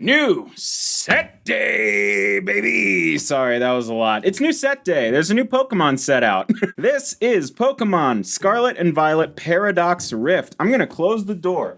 New set day, baby! Sorry, that was a lot. It's new set day. There's a new Pokemon set out. This is Pokemon Scarlet and Violet Paradox Rift. I'm gonna close the door.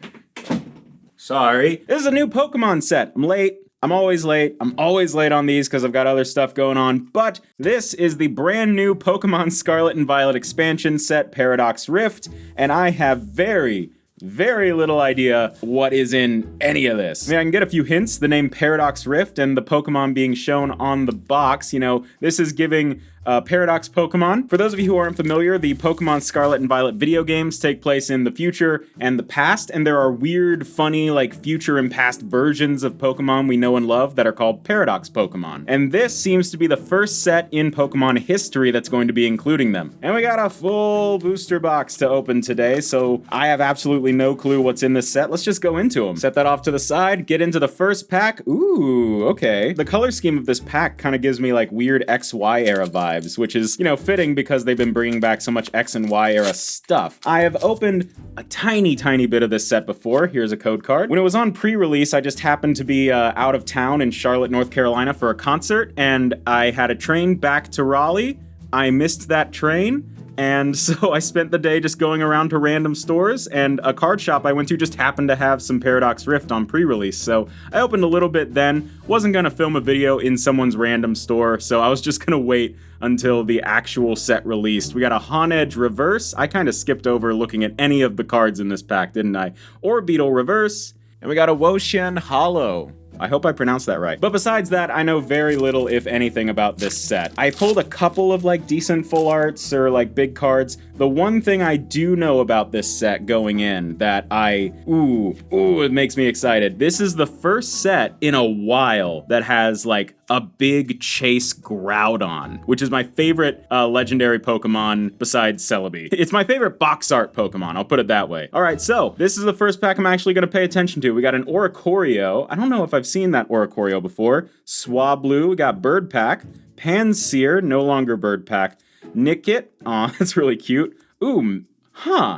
Sorry. This is a new Pokemon set. I'm late. I'm always late. I'm always late on these because I've got other stuff going on. But this is the brand new Pokemon Scarlet and Violet expansion set, Paradox Rift. And I have very little idea what is in any of this. I mean, I can get a few hints. The name Paradox Rift and the Pokemon being shown on the box. You know, this is giving Paradox Pokemon. For those of you who aren't familiar, the Pokemon Scarlet and Violet video games take place in the future and the past, and there are weird, funny, like, future and past versions of Pokemon we know and love that are called Paradox Pokemon. And this seems to be the first set in Pokemon history that's going to be including them. And we got a full booster box to open today, so I have absolutely no clue what's in this set. Let's just go into them. Set that off to the side, get into the first pack. Ooh, okay. The color scheme of this pack kind of gives me like weird XY era vibes, which is, you know, fitting because they've been bringing back so much X and Y era stuff. I have opened a tiny bit of this set before. Here's a code card. When it was on pre-release, I just happened to be out of town in Charlotte, North Carolina for a concert, and I had a train back to Raleigh. I missed that train, and so I spent the day just going around to random stores, and a card shop I went to just happened to have some Paradox Rift on pre-release, so I opened a little bit then. Wasn't gonna film a video in someone's random store, so I was just gonna wait until the actual set released. We got a Honedge Reverse. I kind of skipped over looking at any of the cards in this pack, didn't I? Orbeetle Reverse, and we got a Wo-Chien Holo. I hope I pronounced that right. But besides that, I know very little, if anything, about this set. I pulled a couple of like decent full arts or like big cards. The one thing I do know about this set going in that it makes me excited. This is the first set in a while that has like a big chase Groudon, which is my favorite legendary Pokemon besides Celebi. It's my favorite box art Pokemon, I'll put it that way. All right, so this is the first pack I'm actually gonna pay attention to. We got an Oricorio. I don't know if I've seen that Oricorio before. Swablu, we got Bird Pack. Pansear, no longer Bird Pack. Nickit, aw, that's really cute. Ooh,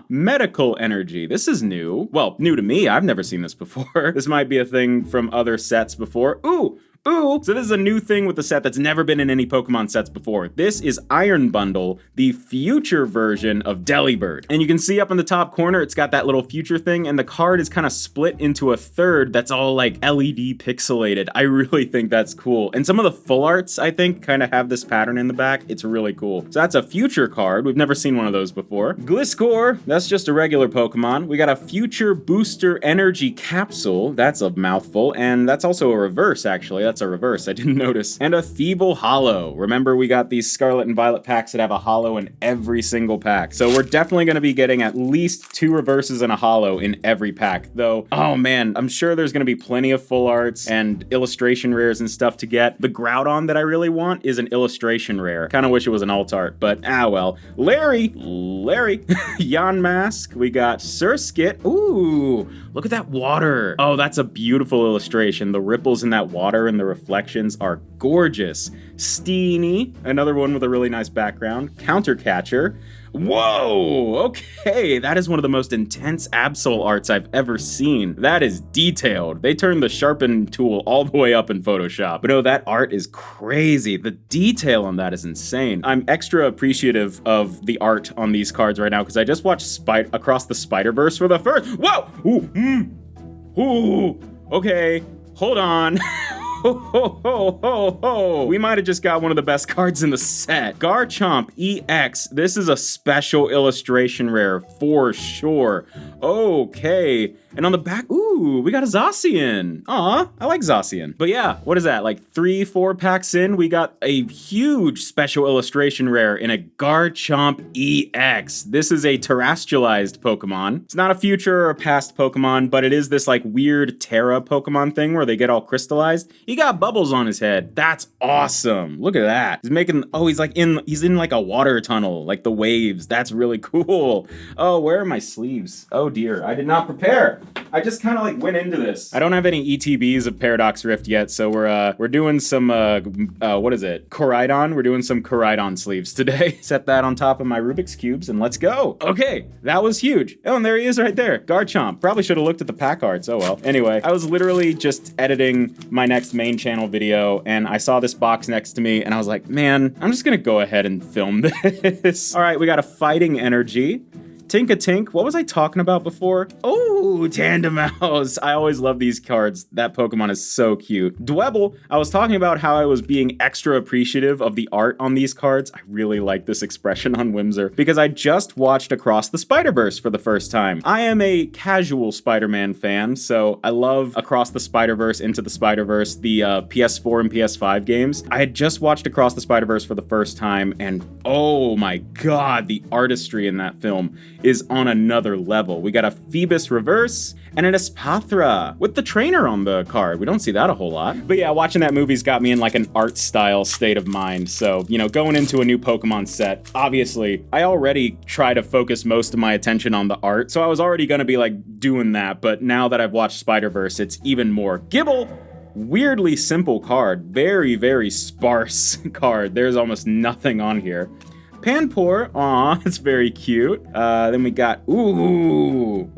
Medical Energy. This is new. Well, new to me. I've never seen this before. This might be a thing from other sets before. Ooh, so this is a new thing with the set that's never been in any Pokemon sets before. This is Iron Bundle, the future version of Delibird. And you can see up in the top corner, it's got that little future thing, and the card is kind of split into a third that's all like LED pixelated. I really think that's cool. And some of the full arts, I think, kind of have this pattern in the back. It's really cool. So that's a future card. We've never seen one of those before. Gliscor, that's just a regular Pokemon. We got a Future Booster Energy Capsule. That's a mouthful. And that's also a reverse, actually. That's a reverse, I didn't notice. And a Feeble Holo. Remember, we got these Scarlet and Violet packs that have a holo in every single pack. So we're definitely going to be getting at least 2 reverses and a holo in every pack. Though, oh man, I'm sure there's going to be plenty of full arts and illustration rares and stuff to get. The Groudon that I really want is an illustration rare. Kind of wish it was an alt art, but well. Larry, Yamask. We got Surskit. Ooh, look at that water. Oh, that's a beautiful illustration. The ripples in that water and the reflections are gorgeous. Steenie, another one with a really nice background. Countercatcher. Whoa, okay, that is one of the most intense Absol arts I've ever seen. That is detailed. They turned the sharpen tool all the way up in Photoshop. But no, that art is crazy. The detail on that is insane. I'm extra appreciative of the art on these cards right now because I just watched Across the Spider-Verse for the first. Whoa! Ooh, okay, hold on. We might have just got one of the best cards in the set. Garchomp EX. This is a special illustration rare for sure. Okay. And on the back, ooh, we got a Zacian. Aw, I like Zacian. But yeah, what is that? Like 3-4 packs in, we got a huge special illustration rare in a Garchomp EX. This is a terrestrialized Pokemon. It's not a future or a past Pokemon, but it is this like weird Terra Pokemon thing where they get all crystallized. You He got bubbles on his head. That's awesome. Look at that. He's making, oh, he's in like a water tunnel, like the waves. That's really cool. Oh, where are my sleeves? Oh dear, I did not prepare. I just kind of like went into this. I don't have any ETBs of Paradox Rift yet, so we're doing some, what is it? Koraidon? We're doing some Koraidon sleeves today. Set that on top of my Rubik's Cubes and let's go. Okay, that was huge. Oh, and there he is right there. Garchomp. Probably should have looked at the pack arts. Oh well. Anyway, I was literally just editing my next main channel video and I saw this box next to me and I was like, man, I'm just gonna go ahead and film this. All right, we got a Fighting Energy. Tink-a-Tink, what was I talking about before? Oh, Tandemaus. I always love these cards. That Pokemon is so cute. Dwebble, I was talking about how I was being extra appreciative of the art on these cards. I really like this expression on Whimsir because I just watched Across the Spider-Verse for the first time. I am a casual Spider-Man fan, so I love Across the Spider-Verse, Into the Spider-Verse, the PS4 and PS5 games. I had just watched Across the Spider-Verse for the first time, and oh my god, the artistry in that film is on another level. We got a Phoebus Reverse and an Espathra with the trainer on the card. We don't see that a whole lot. But yeah, watching that movie's got me in like an art style state of mind. So, you know, going into a new Pokemon set, obviously, I already try to focus most of my attention on the art. So I was already gonna be like doing that. But now that I've watched Spider-Verse, it's even more. Gibble! Weirdly simple card. Very, very sparse card. There's almost nothing on here. Panpour, aw, it's very cute. Then we got, ooh,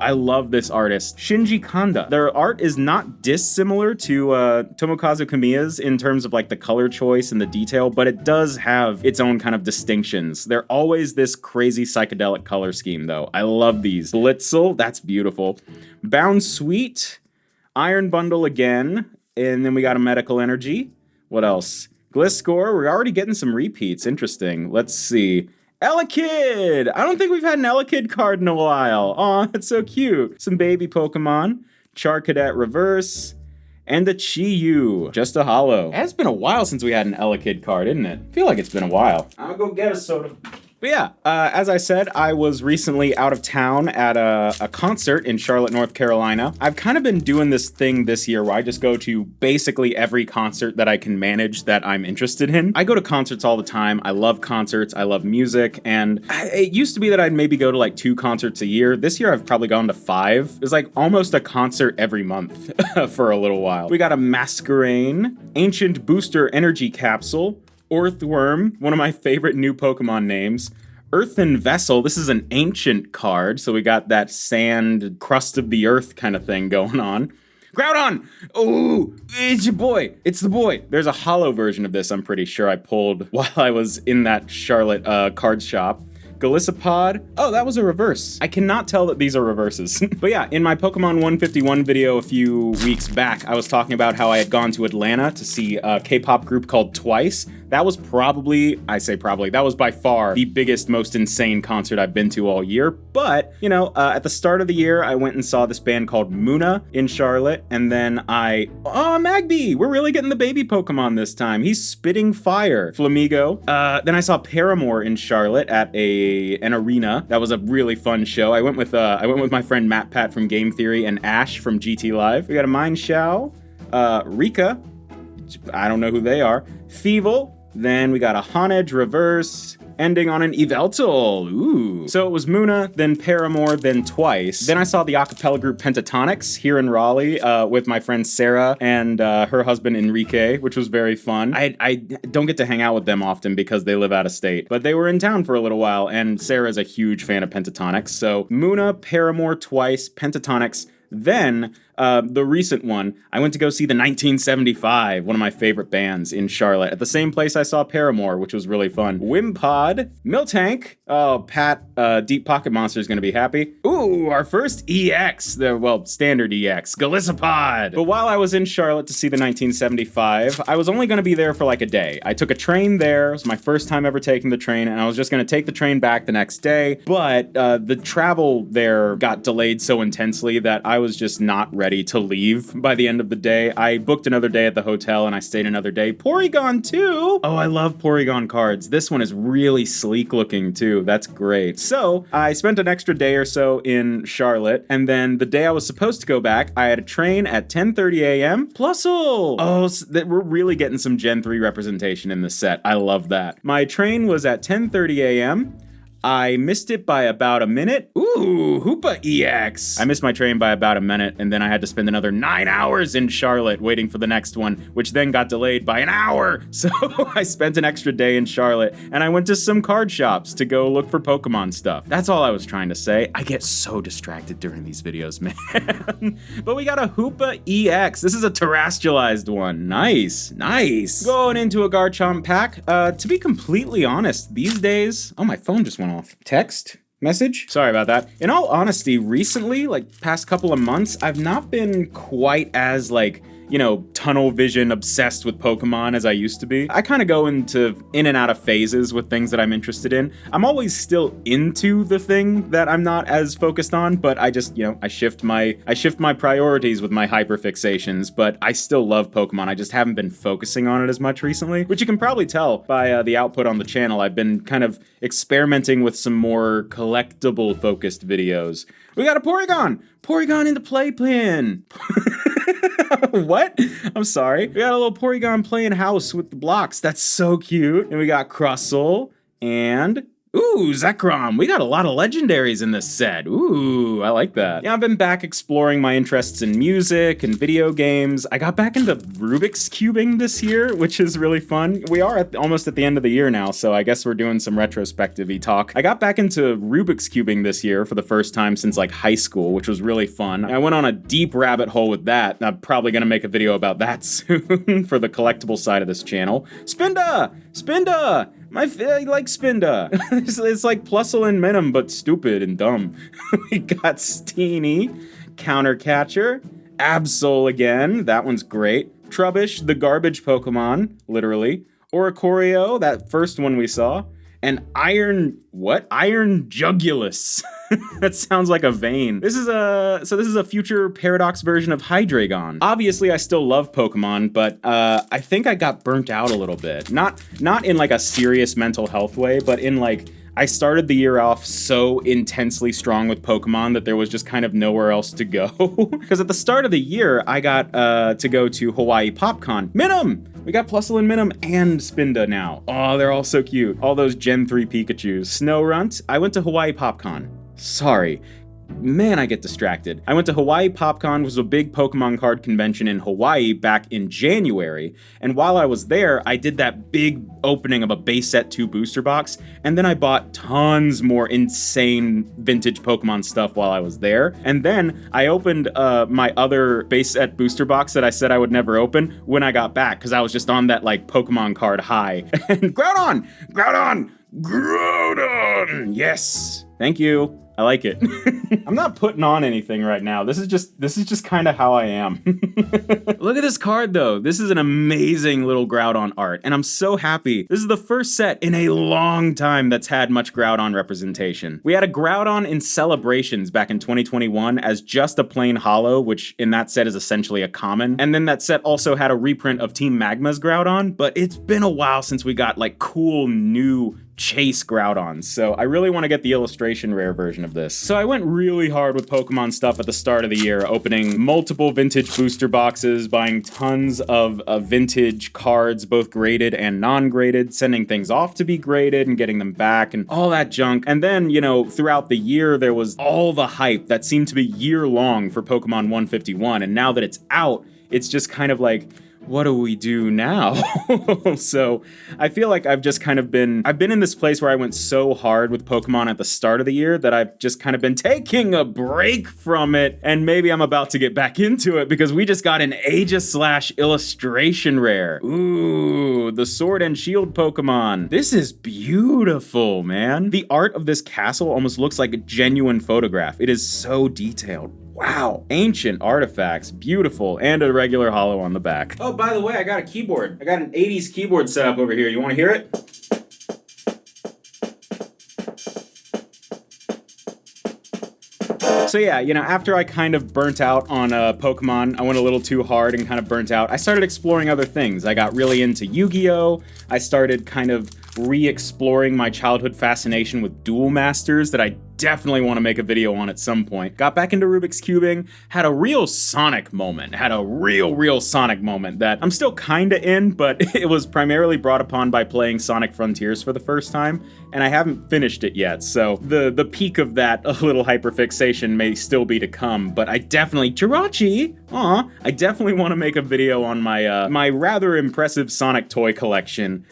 I love this artist. Shinji Kanda. Their art is not dissimilar to Tomokazu Kamiya's in terms of like the color choice and the detail, but it does have its own kind of distinctions. They're always this crazy psychedelic color scheme though. I love these. Blitzel, that's beautiful. Bound Sweet, Iron Bundle again, and then we got a Medical Energy. What else? Gliscor, we're already getting some repeats. Interesting. Let's see. Elekid! I don't think we've had an Elekid card in a while. Aw, that's so cute. Some baby Pokemon. Charcadet Reverse. And a Chi-Yu. Just a holo. It's been a while since we had an Elekid card, isn't it? I feel like it's been a while. I'll go get a soda. But yeah, as I said, I was recently out of town at a concert in Charlotte, North Carolina. I've kind of been doing this thing this year where I just go to basically every concert that I can manage that I'm interested in. I go to concerts all the time. I love concerts. I love music. And it used to be that I'd maybe go to like 2 concerts a year. This year I've probably gone to 5. It's like almost a concert every month for a little while. We got a Masquerain, Ancient Booster Energy Capsule, Earthworm, one of my favorite new Pokemon names. Earthen Vessel, this is an ancient card, so we got that sand, crust of the earth kind of thing going on. Groudon! Oh, it's your boy. It's the boy. There's a holo version of this, I'm pretty sure I pulled while I was in that Charlotte card shop. Golisopod. Oh, that was a reverse. I cannot tell that these are reverses. But yeah, in my Pokemon 151 video a few weeks back, I was talking about how I had gone to Atlanta to see a K-pop group called Twice. That was probably, I say probably, that was by far the biggest, most insane concert I've been to all year. But, you know, at the start of the year, I went and saw this band called Muna in Charlotte. And then oh, Magby, we're really getting the baby Pokemon this time. He's spitting fire. Flamigo. Then I saw Paramore in Charlotte at an arena. That was a really fun show. I went with my friend Matt Pat from Game Theory and Ash from GT Live. We got a Mindshow, Rika. I don't know who they are. Thievul. Then we got a Honedge Reverse, ending on an Yveltal. Ooh. So it was Muna, then Paramore, then Twice. Then I saw the acapella group Pentatonics here in Raleigh with my friend Sarah and her husband Enrique, which was very fun. I don't get to hang out with them often because they live out of state, but they were in town for a little while, and Sarah's a huge fan of Pentatonics. So Muna, Paramore, Twice, Pentatonics. Then, the recent one, I went to go see the 1975, one of my favorite bands in Charlotte, at the same place I saw Paramore, which was really fun. Wimpod, Miltank, oh, Pat, Deep Pocket Monster is gonna be happy. Ooh, our first EX, standard EX, Golisopod. But while I was in Charlotte to see the 1975, I was only gonna be there for like a day. I took a train there, it was my first time ever taking the train, and I was just gonna take the train back the next day, but the travel there got delayed so intensely that I was just not ready ready to leave by the end of the day. I booked another day at the hotel and I stayed another day. Porygon too! Oh, I love Porygon cards. This one is really sleek looking too. That's great. So, I spent an extra day or so in Charlotte, and then the day I was supposed to go back, I had a train at 10:30 a.m. Plusle! Oh, we're really getting some Gen 3 representation in this set. I love that. My train was at 10:30 a.m. I missed it by about a minute. Ooh, Hoopa EX. I missed my train by about a minute, and then I had to spend another 9 hours in Charlotte waiting for the next one, which then got delayed by an hour. So I spent an extra day in Charlotte, and I went to some card shops to go look for Pokemon stuff. That's all I was trying to say. I get so distracted during these videos, man. But we got a Hoopa EX. This is a terrestrialized one. Nice, nice. Going into a Garchomp pack. To be completely honest, these days... Oh, my phone just went off. Text? Message? Sorry about that. In all honesty, recently, like past couple of months, I've not been quite as like, you know, tunnel vision obsessed with Pokemon as I used to be. I kind of go in and out of phases with things that I'm interested in. I'm always still into the thing that I'm not as focused on, but I just, you know, I shift my priorities with my hyperfixations, but I still love Pokemon. I just haven't been focusing on it as much recently, which you can probably tell by the output on the channel. I've been kind of experimenting with some more collectible focused videos. We got a Porygon! Porygon in the playpen! What? I'm sorry. We got a little Porygon playing house with the blocks. That's so cute. And we got Crustle and... Ooh, Zekrom. We got a lot of legendaries in this set. Ooh, I like that. Yeah, I've been back exploring my interests in music and video games. I got back into Rubik's Cubing this year, which is really fun. We are almost at the end of the year now, so I guess we're doing some retrospective-y talk. I got back into Rubik's Cubing this year for the first time since like high school, which was really fun. I went on a deep rabbit hole with that. I'm probably gonna make a video about that soon for the collectible side of this channel. Spinda! Spinda! I like Spinda. It's like Plusle and Minim, but stupid and dumb. We got Steenie, Counter Catcher, Absol again, that one's great. Trubbish, the garbage Pokemon, literally. Oricorio, that first one we saw. And Iron Jugulus. That sounds like a vein. This is a future Paradox version of Hydreigon. Obviously, I still love Pokemon, but I think I got burnt out a little bit. Not in like a serious mental health way, but in like, I started the year off so intensely strong with Pokemon that there was just kind of nowhere else to go. Because at the start of the year, I got to go to Hawaii PopCon. Minim! We got Plusle and Minim and Spinda now. Oh, they're all so cute. All those Gen 3 Pikachus. Snorunt. I went to Hawaii PopCon. Sorry. Man, I get distracted. I went to Hawaii PopCon, which was a big Pokemon card convention in Hawaii back in January, and while I was there, I did that big opening of a base set 2 booster box, and then I bought tons more insane vintage Pokemon stuff while I was there, and then I opened my other base set booster box that I said I would never open when I got back, because I was just on that like Pokemon card high. And Groudon! Groudon! Groudon! Yes! Thank you. I like it. I'm not putting on anything right now. This is just kind of how I am. Look at this card though. This is an amazing little Groudon art, and I'm so happy. This is the first set in a long time that's had much Groudon representation. We had a Groudon in Celebrations back in 2021 as just a plain holo, which in that set is essentially a common. And then that set also had a reprint of Team Magma's Groudon, but it's been a while since we got like cool new Chase Groudon, so I really want to get the illustration rare version of this. So I went really hard with Pokemon stuff at the start of the year, opening multiple vintage booster boxes, buying tons of vintage cards, both graded and non-graded, sending things off to be graded and getting them back and all that junk. And then, you know, throughout the year, there was all the hype that seemed to be year-long for Pokemon 151, and now that it's out, it's just kind of like, what do we do now? So I feel like I've been in this place where I went so hard with Pokemon at the start of the year that I've just kind of been taking a break from it, and maybe I'm about to get back into it because we just got an Aegis / illustration rare. Ooh, the Sword and Shield Pokemon. This is beautiful, man. The art of this castle almost looks like a genuine photograph. It is so detailed. Wow. Ancient artifacts, beautiful, and a regular holo on the back. Oh, by the way, I got a keyboard. I got an 80s keyboard set up over here. You want to hear it? So yeah, you know, after I kind of burnt out on Pokemon, I went a little too hard and kind of burnt out, I started exploring other things. I got really into Yu-Gi-Oh! I started kind of re-exploring my childhood fascination with Duel Masters that I definitely want to make a video on at some point. Got back into Rubik's Cubing, had a real Sonic moment, Sonic moment that I'm still kinda in, but it was primarily brought upon by playing Sonic Frontiers for the first time, and I haven't finished it yet, so the peak of that little hyperfixation may still be to come, but I definitely, Jirachi, I definitely want to make a video on my my rather impressive Sonic toy collection.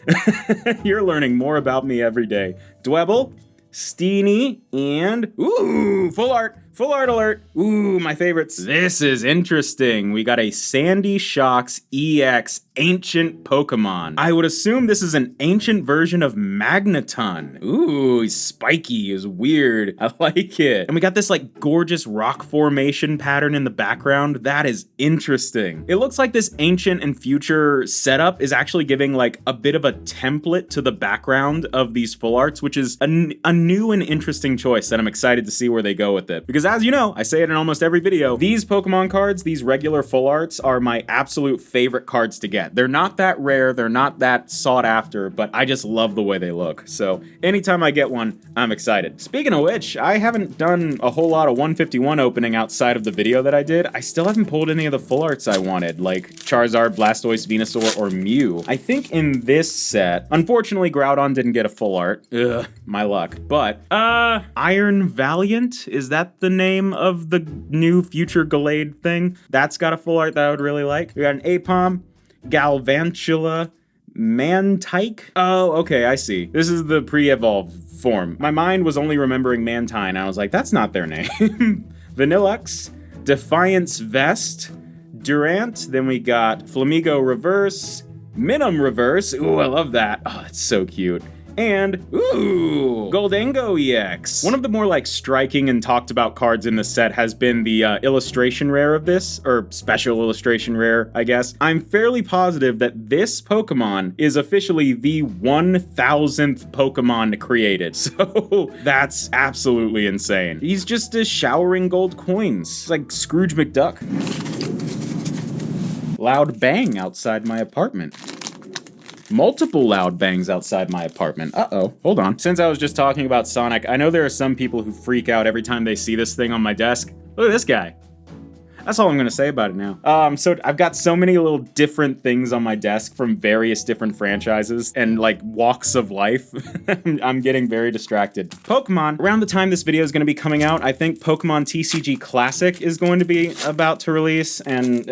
You're learning more about me every day. Dwebble, Steenie, and ooh, full art alert. Ooh, my favorites. This is interesting. We got a Sandy Shocks EX ancient Pokemon. I would assume this is an ancient version of Magneton. Ooh, he's spiky, he's weird. I like it. And we got this like gorgeous rock formation pattern in the background. That is interesting. It looks like this ancient and future setup is actually giving like a bit of a template to the background of these full arts, which is a new and interesting choice that I'm excited to see where they go with it. Because as you know, I say it in almost every video, these Pokemon cards, these regular full arts, are my absolute favorite cards to get. They're not that rare, they're not that sought after, but I just love the way they look. So anytime I get one, I'm excited. Speaking of which, I haven't done a whole lot of 151 opening outside of the video that I did. I still haven't pulled any of the full arts I wanted, like Charizard, Blastoise, Venusaur, or Mew. I think in this set, unfortunately Groudon didn't get a full art. Ugh, my luck. But, Iron Valiant? Is that the name of the new future Gallade thing? That's got a full art that I would really like. We got an Apom, Galvantula, Mantike. Oh, okay, I see. This is the pre-evolved form. My mind was only remembering Mantine. I was like, that's not their name. Vanillux, Defiance Vest, Durant. Then we got Flamigo Reverse, Minim Reverse. Ooh, I love that. Oh, it's so cute. And, ooh, Goldango EX. One of the more like striking and talked about cards in the set has been the illustration rare of this, or special illustration rare, I guess. I'm fairly positive that this Pokemon is officially the 1000th Pokemon created. So that's absolutely insane. He's just showering gold coins. It's like Scrooge McDuck. Loud bang outside my apartment. Multiple loud bangs outside my apartment. Uh-oh, hold on. Since I was just talking about Sonic, I know there are some people who freak out every time they see this thing on my desk. Look at this guy. That's all I'm gonna say about it now. So I've got so many little different things on my desk from various different franchises and like walks of life. I'm getting very distracted. Pokemon, around the time this video is gonna be coming out, I think Pokemon TCG Classic is going to be about to release. And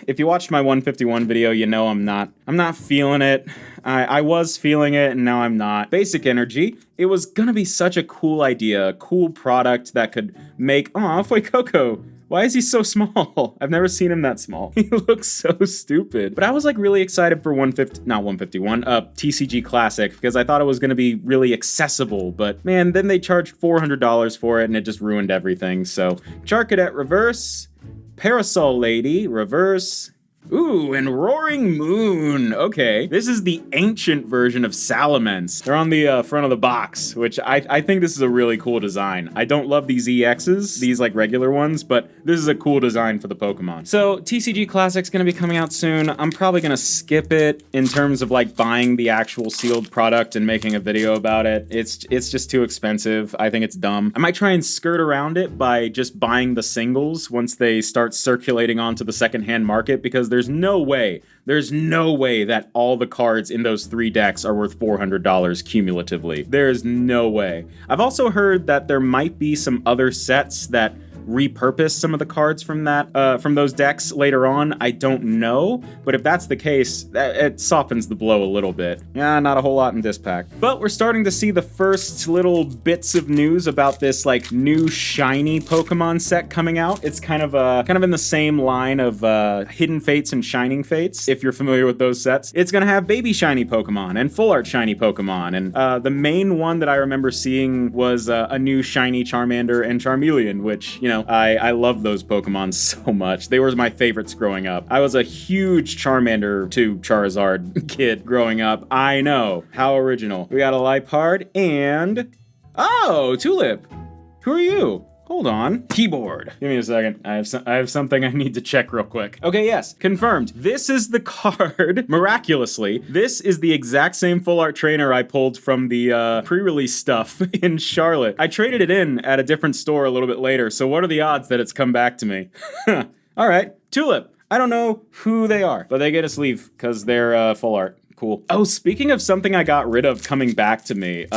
if you watched my 151 video, you know I'm not feeling it. I was feeling it and now I'm not. Basic Energy. It was gonna be such a cool idea, a cool product that could make, aw, Fuecoco. Why is he so small? I've never seen him that small. He looks so stupid. But I was like really excited for TCG Classic because I thought it was gonna be really accessible, but man, then they charged $400 for it and it just ruined everything. So Charcadet Reverse, Parasol Lady Reverse, ooh, and Roaring Moon. Okay, this is the ancient version of Salamence. They're on the front of the box, which I think this is a really cool design. I don't love these EXs, these like regular ones, but this is a cool design for the Pokemon. So TCG Classic's gonna be coming out soon. I'm probably gonna skip it in terms of like buying the actual sealed product and making a video about it. It's just too expensive. I think it's dumb. I might try and skirt around it by just buying the singles once they start circulating onto the secondhand market, because there's no way that all the cards in those 3 decks are worth $400 cumulatively. There's no way. I've also heard that there might be some other sets that repurpose some of the cards from those decks later on. I don't know, but if that's the case, it softens the blow a little bit. Yeah, not a whole lot in this pack. But we're starting to see the first little bits of news about this like new shiny Pokemon set coming out. It's kind of in the same line of Hidden Fates and Shining Fates, if you're familiar with those sets. It's gonna have baby shiny Pokemon and full art shiny Pokemon, and the main one that I remember seeing was a new shiny Charmander and Charmeleon, which, you know, I love those Pokemon so much. They were my favorites growing up. I was a huge Charmander to Charizard kid growing up. I know. How original. We got a Liepard and... oh, Tulip. Who are you? Hold on. Keyboard. Give me a second. I have something I need to check real quick. Okay, yes. Confirmed. This is the card. Miraculously, this is the exact same full art trainer I pulled from the pre-release stuff in Charlotte. I traded it in at a different store a little bit later, so what are the odds that it's come back to me? All right. Tulip. I don't know who they are, but they get a sleeve because they're full art. Cool. Oh, speaking of something I got rid of coming back to me,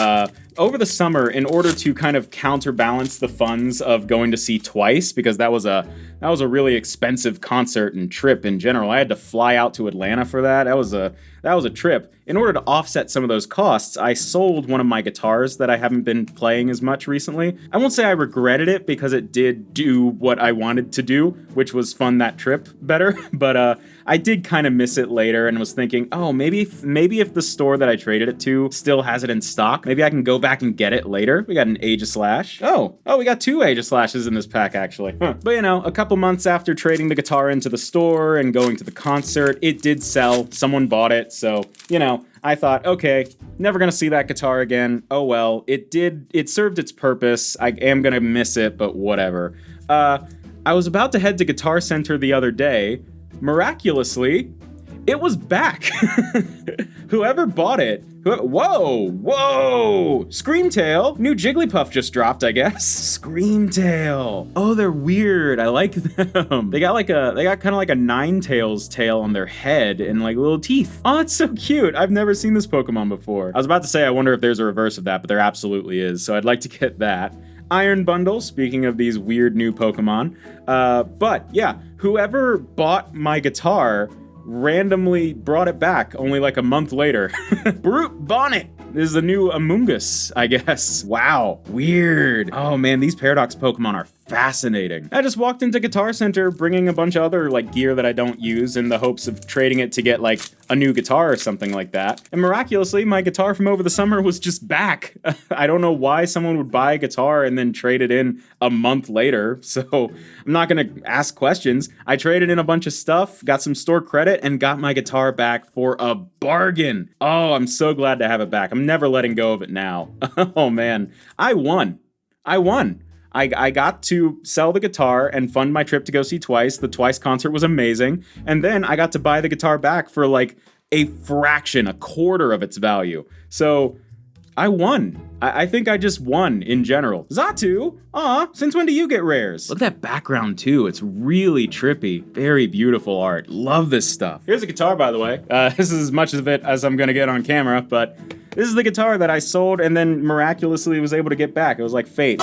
over the summer, in order to kind of counterbalance the funds of going to see Twice, because that was a really expensive concert and trip in general. I had to fly out to Atlanta for that. That was a trip. In order to offset some of those costs, I sold one of my guitars that I haven't been playing as much recently. I won't say I regretted it because it did do what I wanted to do, which was fund that trip better, but I did kind of miss it later and was thinking, oh, maybe if the store that I traded it to still has it in stock, maybe I can go back and get it later. We got an Aegislash. Oh, we got 2 Aegislashes in this pack, actually. Huh. But you know, a couple months after trading the guitar into the store and going to the concert, it did sell. Someone bought it, so, you know, I thought, okay, never gonna see that guitar again. Oh well, it served its purpose. I am gonna miss it, but whatever. I was about to head to Guitar Center the other day. Miraculously, it was back. Whoever bought it, whoa! Screamtail, new Jigglypuff just dropped, I guess. Screamtail. Oh, they're weird. I like them. They got kind of like a Ninetales tail on their head and like little teeth. Oh, it's so cute. I've never seen this Pokemon before. I was about to say I wonder if there's a reverse of that, but there absolutely is. So I'd like to get that. Iron Bundle, speaking of these weird new Pokemon. But yeah, whoever bought my guitar randomly brought it back only like a month later. Brute Bonnet. This is a new Amoonguss, I guess. Wow, weird. Oh man, these Paradox Pokemon are fascinating. I just walked into Guitar Center bringing a bunch of other like gear that I don't use in the hopes of trading it to get like a new guitar or something like that. And miraculously, my guitar from over the summer was just back. I don't know why someone would buy a guitar and then trade it in a month later. So I'm not gonna ask questions. I traded in a bunch of stuff, got some store credit, and got my guitar back for a bargain. Oh, I'm so glad to have it back. I'm never letting go of it now. Oh man, I won. I got to sell the guitar and fund my trip to go see Twice. The Twice concert was amazing. And then I got to buy the guitar back for like a fraction, a quarter of its value. So I won. I think I just won in general. Xatu, since when do you get rares? Look at that background too. It's really trippy. Very beautiful art. Love this stuff. Here's a guitar, by the way. This is as much of it as I'm gonna get on camera, but this is the guitar that I sold and then miraculously was able to get back. It was like fate.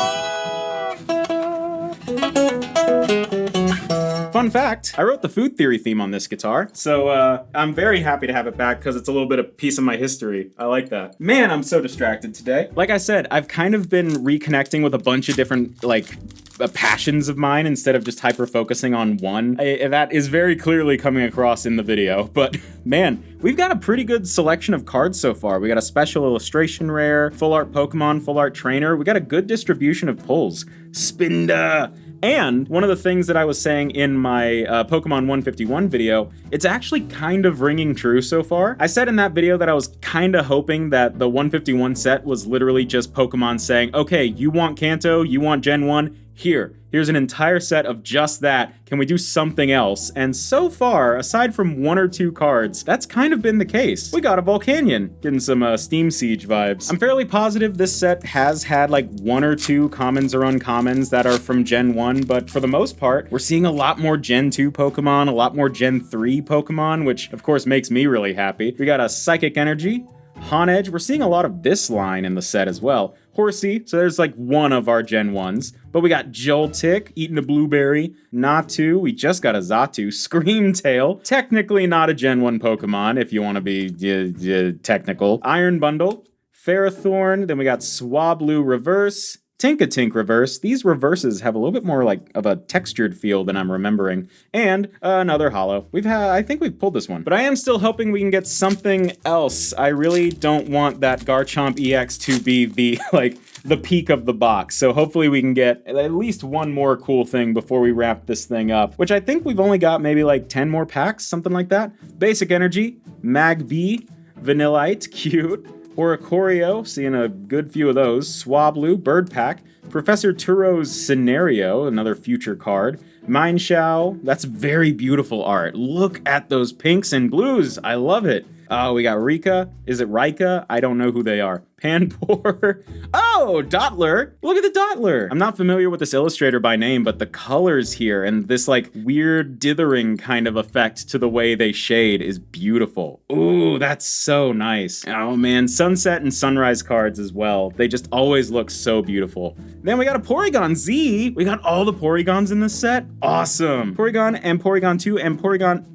Fun fact, I wrote the food theory theme on this guitar, so I'm very happy to have it back because it's a little bit of piece of my history. I like that. Man, I'm so distracted today. Like I said, I've kind of been reconnecting with a bunch of different, passions of mine instead of just hyper-focusing on one. That is very clearly coming across in the video, but man, we've got a pretty good selection of cards so far. We got a special illustration rare, full art Pokemon, full art trainer. We got a good distribution of pulls. Spinda! And one of the things that I was saying in my Pokemon 151 video, it's actually kind of ringing true so far. I said in that video that I was kind of hoping that the 151 set was literally just Pokemon saying, okay, you want Kanto, you want Gen 1, here's an entire set of just that. Can we do something else? And so far, aside from 1 or 2 cards, that's kind of been the case. We got a Volcanion, getting some Steam Siege vibes. I'm fairly positive this set has had like 1 or 2 commons or uncommons that are from Gen 1, but for the most part, we're seeing a lot more Gen 2 Pokemon, a lot more Gen 3 Pokemon, which of course makes me really happy. We got a Psychic Energy, Honedge. We're seeing a lot of this line in the set as well. Horsey, so there's like one of our Gen 1s. But we got Joltik, eating a blueberry. Natu, we just got a Xatu. Screamtail, technically not a Gen 1 Pokemon, if you want to be technical. Iron Bundle, Ferrothorn, then we got Swablu Reverse, Tinkatink Reverse. These reverses have a little bit more like of a textured feel than I'm remembering. And another holo. I think we've pulled this one. But I am still hoping we can get something else. I really don't want that Garchomp EX to be the peak of the box. So hopefully we can get at least one more cool thing before we wrap this thing up, which I think we've only got maybe like 10 more packs, something like that. Basic Energy, Mag V, Vanillite, cute. Oricorio, seeing a good few of those. Swablu, Bird Pack. Professor Turo's Scenario, another future card. Mineshao, that's very beautiful art. Look at those pinks and blues. I love it. We got Rika. Is it Rika? I don't know who they are. Panpour. Oh, Dottler. Look at the Dottler. I'm not familiar with this illustrator by name, but the colors here and this like weird dithering kind of effect to the way they shade is beautiful. Ooh, that's so nice. Oh man, sunset and sunrise cards as well. They just always look so beautiful. Then we got a Porygon Z. We got all the Porygons in this set. Awesome. Porygon and Porygon 2 and Porygon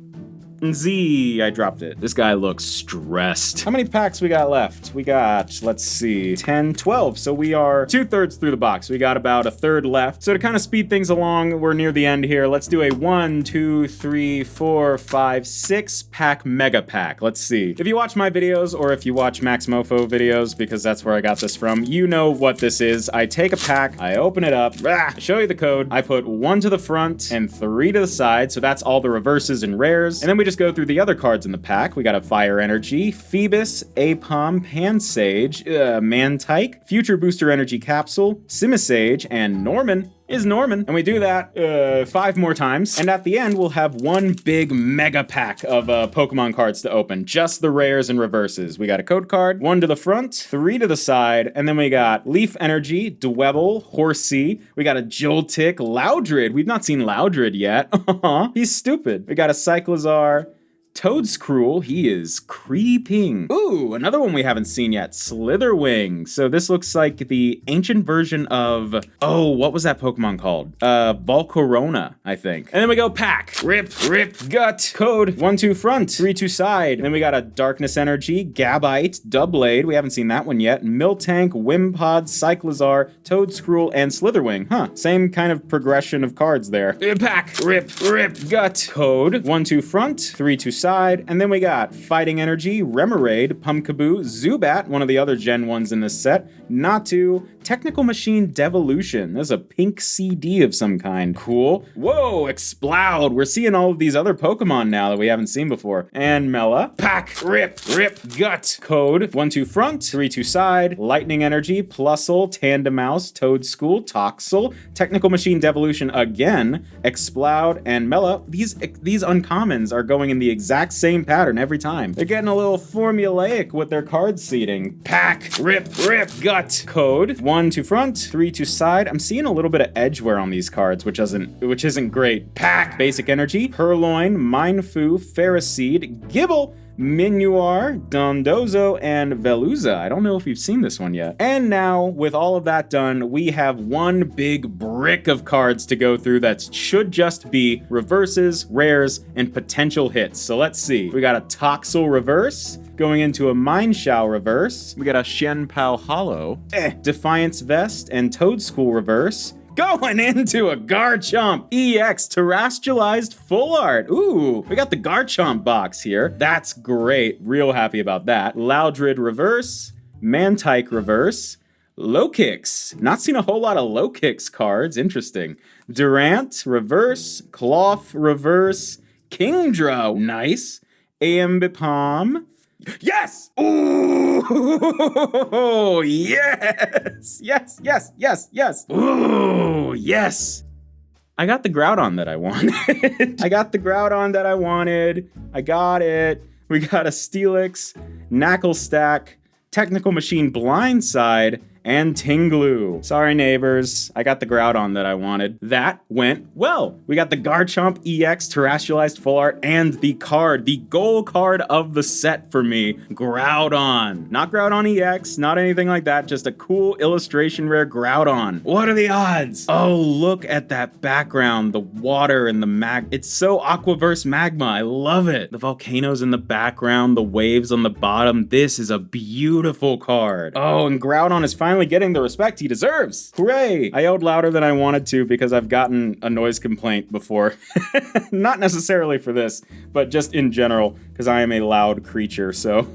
Z, I dropped it. This guy looks stressed. How many packs we got left? We got, let's see, 10, 12. So we are 2/3 through the box. We got about 1/3 left. So to kind of speed things along, we're near the end here. Let's do a 1, 2, 3, 4, 5, 6 pack mega pack. Let's see. If you watch my videos or if you watch Max Mofo videos, because that's where I got this from, you know what this is. I take a pack, I open it up, show you the code. I put 1 to the front and 3 to the side. So that's all the reverses and rares. And then we just go through the other cards in the pack. We got a Fire Energy, Phoebus, Apom, Pansage, Mantike, Future Booster Energy Capsule, Simisage, and Norman is Norman. And we do that 5 more times. And at the end, we'll have one big mega pack of Pokemon cards to open. Just the rares and reverses. We got a code card, 1 to the front, 3 to the side, and then we got Leaf Energy, Dwebble, Horsey. We got a Joltik, Loudred. We've not seen Loudred yet. He's stupid. We got a Cyclizar, Toadscruel, he is creeping. Ooh, another one we haven't seen yet, Slitherwing. So this looks like the ancient version of, oh, what was that Pokemon called? Volcarona, I think. And then we go pack, rip, gut, code, 1, 2 front, 3, 2 side. And then we got a Darkness Energy, Gabite, Doublade, we haven't seen that one yet, Miltank, Wimpod, Cyclizar, Toadscruel, and Slitherwing. Same kind of progression of cards there. Pack, rip, gut, code, 1, 2 front, 3, 2 side, and then we got Fighting Energy, Remoraid, Pumpkaboo, Zubat, one of the other Gen 1s in this set, Natu, Technical Machine Devolution. There's a pink CD of some kind. Cool. Whoa, Exploud. We're seeing all of these other Pokemon now that we haven't seen before. And Mela. Pack, rip, gut. Code, 1, 2 front, 3, 2 side, Lightning Energy, Plusle, Tandemaus, Toadscruel, Toxel, Technical Machine Devolution again, Exploud, and Mela. These uncommons are going in the exact same pattern every time. They're getting a little formulaic with their card seeding. Pack, rip, gut. Code, 1 to front, 3 to side. I'm seeing a little bit of edge wear on these cards, which isn't great. Pack, Basic Energy, Purloin, Mindfu, Ferroseed, Gibble, Minuar, Dondozo, and Veluza. I don't know if you've seen this one yet. And now, with all of that done, we have one big brick of cards to go through that should just be reverses, rares, and potential hits. So let's see. We got a Toxel reverse, going into a Mineshao reverse. We got a Shenpao Hollow, Defiance Vest, and Toadscruel reverse. Going into a Garchomp EX Terrestrialized Full Art. Ooh, we got the Garchomp box here. That's great. Real happy about that. Loudred reverse, Mantike reverse, Low Kicks. Not seen a whole lot of Low Kicks cards. Interesting. Durant reverse, Cloth reverse, Kingdra. Nice. Ambipom. Yes! Ooh! Yes! Yes! Ooh, yes! I got the Groudon that I wanted. I got it. We got a Steelix, Knuckle Stack, Technical Machine Blindside, and Tinglu. Sorry, neighbors. I got the Groudon that I wanted. That went well. We got the Garchomp EX Terrestrialized Full Art and the card, the goal card of the set for me, Groudon. Not Groudon EX, not anything like that, just a cool illustration rare Groudon. What are the odds? Oh, look at that background, the water and the it's so Aquaverse Magma. I love it. The volcanoes in the background, the waves on the bottom. This is a beautiful card. Oh, and Groudon is finally getting the respect he deserves. Hooray! I yelled louder than I wanted to because I've gotten a noise complaint before. Not necessarily for this, but just in general, because I am a loud creature, so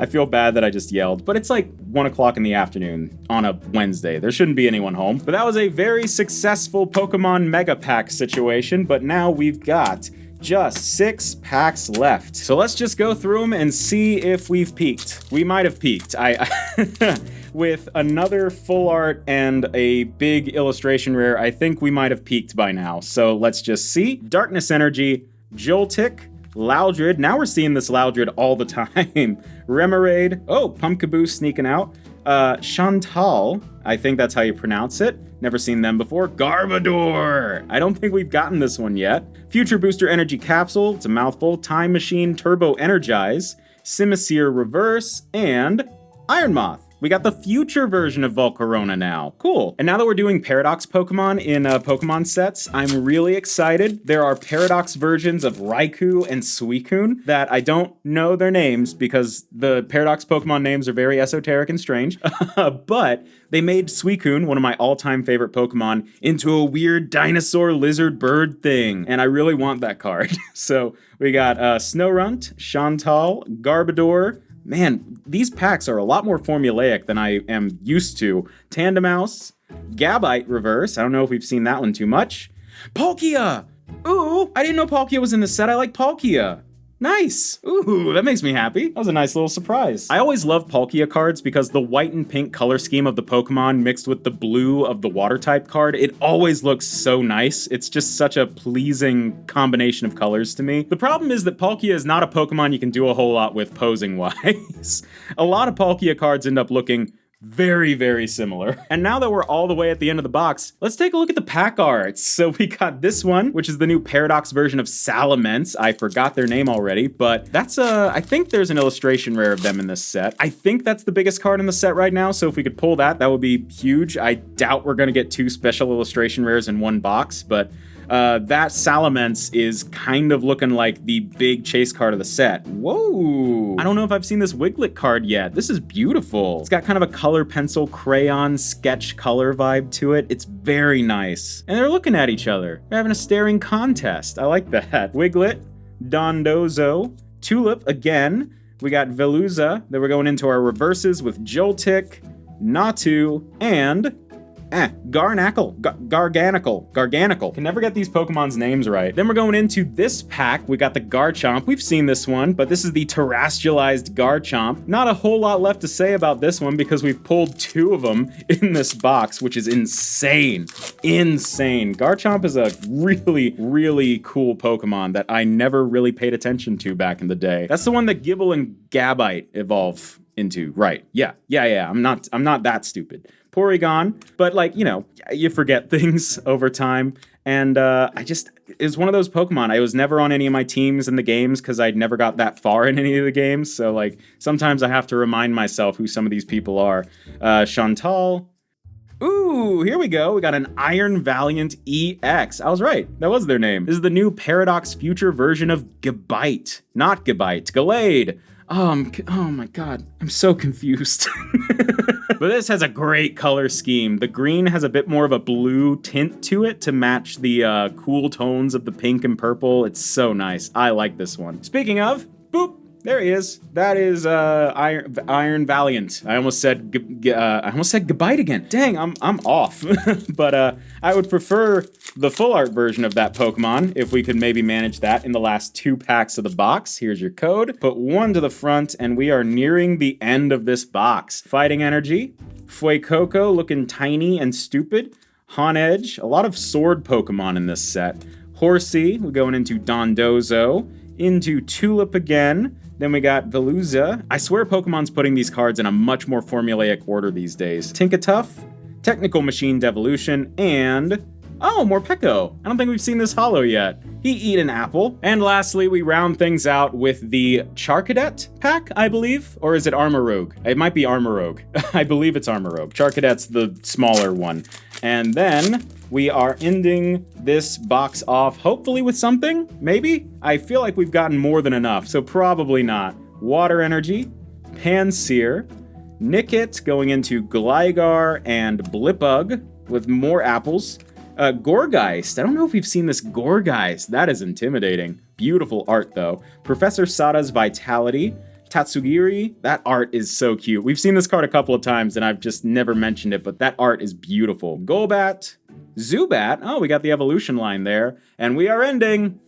I feel bad that I just yelled. But it's like 1 o'clock in the afternoon on a Wednesday. There shouldn't be anyone home. But that was a very successful Pokemon Mega Pack situation, but now we've got just 6 packs left. So let's just go through them and see if we've peaked. We might have peaked. With another full art and a big illustration rare, I think we might have peaked by now. So let's just see. Darkness Energy, Joltik, Loudred. Now we're seeing this Loudred all the time. Remoraid. Oh, Pumpkaboo sneaking out. Chantal. I think that's how you pronounce it. Never seen them before. Garbodor. I don't think we've gotten this one yet. Future Booster Energy Capsule. It's a mouthful. Time Machine Turbo Energize. Simisear Reverse. And Iron Moth. We got the future version of Volcarona now. Cool. And now that we're doing Paradox Pokemon in Pokemon sets, I'm really excited. There are Paradox versions of Raikou and Suicune that I don't know their names because the Paradox Pokemon names are very esoteric and strange. But they made Suicune, one of my all-time favorite Pokemon, into a weird dinosaur lizard bird thing. And I really want that card. So we got Snorunt, Chantal, Garbodor. Man, these packs are a lot more formulaic than I am used to. Tandemaus, Gabite Reverse. I don't know if we've seen that one too much. Palkia! Ooh, I didn't know Palkia was in the set. I like Palkia. Nice. Ooh, that makes me happy. That was a nice little surprise. I always love Palkia cards because the white and pink color scheme of the Pokemon mixed with the blue of the water type card, it always looks so nice. It's just such a pleasing combination of colors to me. The problem is that Palkia is not a Pokemon you can do a whole lot with posing-wise. A lot of Palkia cards end up looking very, very similar. And now that we're all the way at the end of the box, let's take a look at the pack arts. So we got this one, which is the new Paradox version of Salamence. I forgot their name already, but that's I think there's an illustration rare of them in this set. I think that's the biggest card in the set right now, so if we could pull that, that would be huge. I doubt we're gonna get 2 special illustration rares in one box, but that Salamence is kind of looking like the big chase card of the set. Whoa! I don't know if I've seen this Wiglet card yet. This is beautiful. It's got kind of a color pencil crayon sketch color vibe to it. It's very nice. And they're looking at each other. They're having a staring contest. I like that. Wiglet, Dondozo, Tulip again. We got Veluza. Then we're going into our reverses with Joltik, Natu, and Garganical. Can never get these Pokemon's names right. Then we're going into this pack. We got the Garchomp. We've seen this one, but this is the terrestrialized Garchomp. Not a whole lot left to say about this one because we've pulled 2 of them in this box, which is insane. Insane. Garchomp is a really, really cool Pokemon that I never really paid attention to back in the day. That's the one that Gible and Gabite evolve into, right? Yeah. I'm not that stupid. Porygon, but like, you know, you forget things over time. And it was one of those Pokemon. I was never on any of my teams in the games because I'd never got that far in any of the games. So like, sometimes I have to remind myself who some of these people are. Chantal. Ooh, here we go. We got an Iron Valiant EX. I was right. That was their name. This is the new Paradox future version of Gabite. Not Gabite, Gallade. Oh my god, I'm so confused. But this has a great color scheme. The green has a bit more of a blue tint to it to match the cool tones of the pink and purple. It's so nice. I like this one. Speaking of, boop, there he is. That is Iron Valiant. I almost said Gabite again. Dang, I'm off. But I would prefer the full art version of that Pokemon if we could maybe manage that in the last 2 packs of the box. Here's your code. Put 1 to the front, and we are nearing the end of this box. Fighting Energy, Fuecoco looking tiny and stupid, Honedge, a lot of sword Pokemon in this set. Horsey, we're going into Dondozo, into Tulip again. Then we got Veluza. I swear Pokemon's putting these cards in a much more formulaic order these days. Tinkatuff, Technical Machine Devolution, and oh, Morpeko. I don't think we've seen this holo yet. He eat an apple. And lastly, we round things out with the Charcadet pack, I believe. Or is it Armorogue? It might be Armorogue. I believe it's Armorogue. Charcadet's the smaller one. And then we are ending this box off, hopefully with something, maybe? I feel like we've gotten more than enough, so probably not. Water Energy, Pansear, Nickit going into Gligar and Blipbug with more apples. Gourgeist. I don't know if we've seen this Gourgeist. That is intimidating. Beautiful art, though. Professor Sada's Vitality. Tatsugiri. That art is so cute. We've seen this card a couple of times, and I've just never mentioned it, but that art is beautiful. Golbat. Zubat. Oh, we got the evolution line there. And we are ending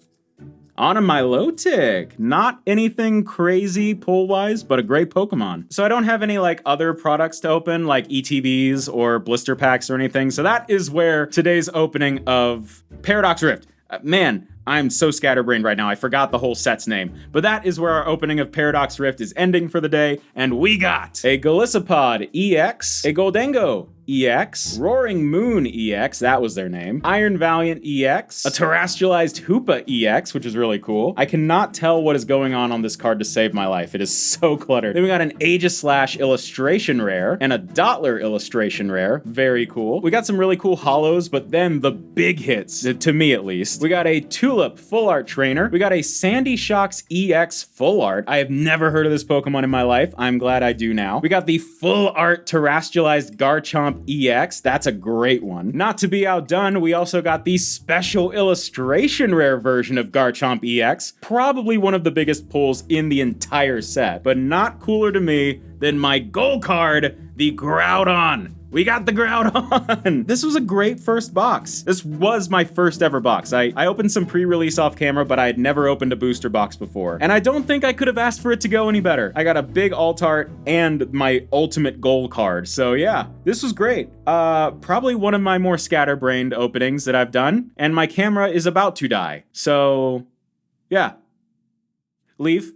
On a Milotic. Not anything crazy pull-wise, but a great Pokemon. So I don't have any like other products to open, like ETBs or blister packs or anything. So that is where today's opening of Paradox Rift. Man, I'm so scatterbrained right now, I forgot the whole set's name. But that is where our opening of Paradox Rift is ending for the day, and we got a Golisopod EX, a Goldango EX, Roaring Moon EX, that was their name, Iron Valiant EX, a Terrestrialized Hoopa EX, which is really cool. I cannot tell what is going on this card to save my life. It is so cluttered. Then we got an Aegislash illustration rare and a Dottler illustration rare. Very cool. We got some really cool holos, but then the big hits, to me at least. We got a Tulip Full Art Trainer. We got a Sandy Shocks EX Full Art. I have never heard of this Pokemon in my life. I'm glad I do now. We got the Full Art Terrestrialized Garchomp EX. That's a great one. Not to be outdone, we also got the special illustration rare version of Garchomp EX. Probably one of the biggest pulls in the entire set, but not cooler to me than my goal card, the Groudon. We got the Groudon! This was a great first box. This was my first ever box. I opened some pre-release off camera, but I had never opened a booster box before. And I don't think I could have asked for it to go any better. I got a big alt art and my ultimate goal card. So yeah, this was great. Probably one of my more scatterbrained openings that I've done. And my camera is about to die. So yeah. Leave.